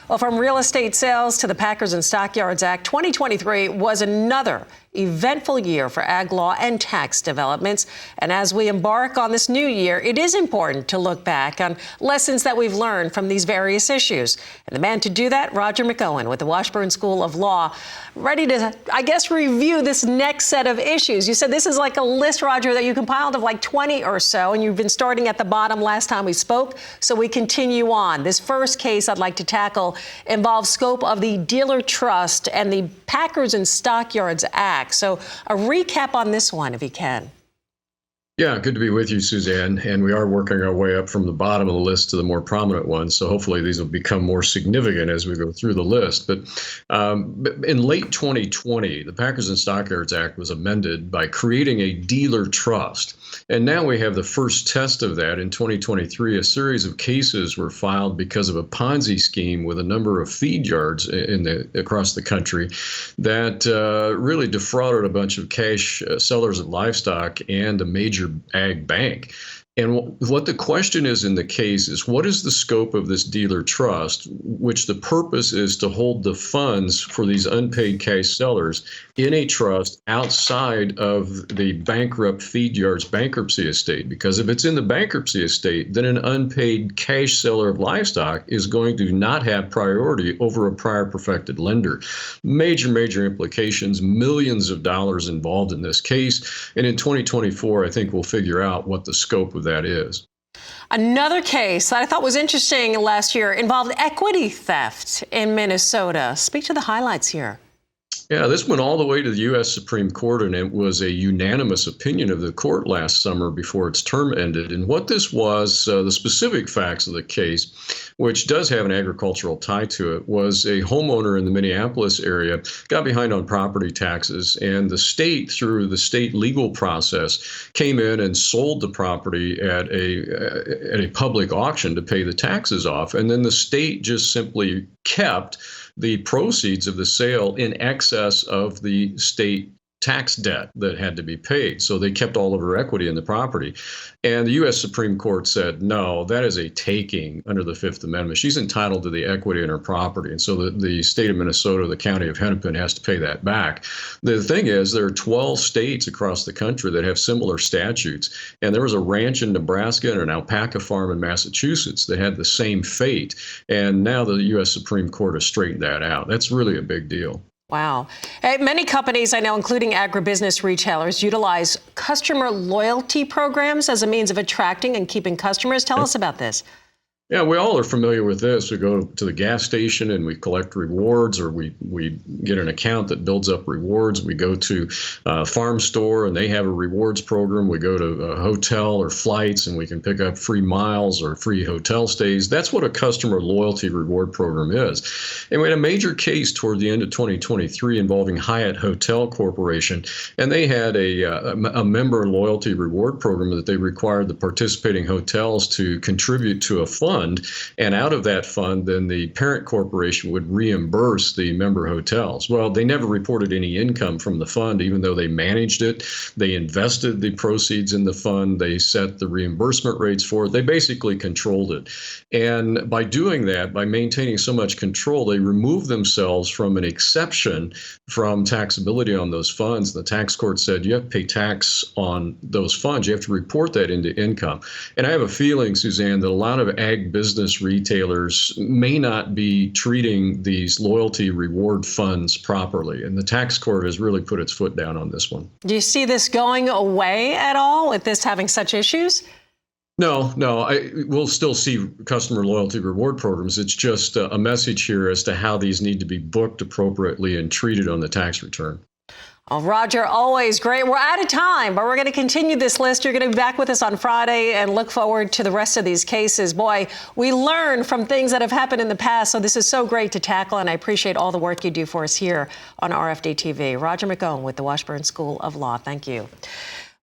Well, from real estate sales to the Packers and Stockyards Act, 2023 was another eventful year for ag law and tax developments. And as we embark on this new year, it is important to look back on lessons that we've learned from these various issues. And the man to do that, Roger McEowen with the Washburn School of Law, ready to, I guess, review this next set of issues. You said this is like a list, Roger, that you compiled of like 20 or so, and you've been starting at the bottom last time we spoke, so we continue on. This first case I'd like to tackle involves scope of the dealer trust and the Packers and Stockyards Act. So a recap on this one, if you can. Yeah, good to be with you, Suzanne. And we are working our way up from the bottom of the list to the more prominent ones. So hopefully these will become more significant as we go through the list. But in late 2020, the Packers and Stockyards Act was amended by creating a dealer trust. And now we have the first test of that in 2023. A series of cases were filed because of a Ponzi scheme with a number of feed yards across the country that really defrauded a bunch of cash sellers of livestock and a major ag bank. And what the question is in the case is, what is the scope of this dealer trust, which the purpose is to hold the funds for these unpaid cash sellers in a trust outside of the bankrupt feed yards bankruptcy estate? Because if it's in the bankruptcy estate, then an unpaid cash seller of livestock is going to not have priority over a prior perfected lender. Major implications, millions of dollars involved in this case. And in 2024, I think we'll figure out what the scope of that is. Another case that I thought was interesting last year involved equity theft in Minnesota. Speak to the highlights here. Yeah, this went all the way to the U.S. Supreme Court, and it was a unanimous opinion of the court last summer before its term ended. And what this was, the specific facts of the case, which does have an agricultural tie to it, was a homeowner in the Minneapolis area got behind on property taxes, and the state, through the state legal process, came in and sold the property at a public auction to pay the taxes off. And then the state just simply kept the proceeds of the sale in excess of the state tax debt that had to be paid. So they kept all of her equity in the property. And the U.S. Supreme Court said, no, that is a taking under the Fifth Amendment. She's entitled to the equity in her property. And so the state of Minnesota, the county of Hennepin, has to pay that back. The thing is, there are 12 states across the country that have similar statutes. And there was a ranch in Nebraska and an alpaca farm in Massachusetts that had the same fate. And now the U.S. Supreme Court has straightened that out. That's really a big deal. Wow. Many companies I know, including agribusiness retailers, utilize customer loyalty programs as a means of attracting and keeping customers. Tell us about this. Yeah, we all are familiar with this. We go to the gas station and we collect rewards, or we get an account that builds up rewards. We go to a farm store and they have a rewards program. We go to a hotel or flights and we can pick up free miles or free hotel stays. That's what a customer loyalty reward program is. And we had a major case toward the end of 2023 involving Hyatt Hotel Corporation, and they had a member loyalty reward program that they required the participating hotels to contribute to a fund. And out of that fund, then the parent corporation would reimburse the member hotels. Well, they never reported any income from the fund, even though they managed it. They invested the proceeds in the fund. They set the reimbursement rates for it. They basically controlled it. And by doing that, by maintaining so much control, they removed themselves from an exception from taxability on those funds. The tax court said, you have to pay tax on those funds. You have to report that into income. And I have a feeling, Suzanne, that a lot of ag business retailers may not be treating these loyalty reward funds properly. And the tax court has really put its foot down on this one. Do you see this going away at all with this having such issues? No. We'll still see customer loyalty reward programs. It's just a message here as to how these need to be booked appropriately and treated on the tax return. Oh, Roger, always great. We're out of time, but we're going to continue this list. You're going to be back with us on Friday and look forward to the rest of these cases. Boy, we learn from things that have happened in the past, so this is so great to tackle, and I appreciate all the work you do for us here on RFD-TV. Roger McEowen with the Washburn School of Law. Thank you.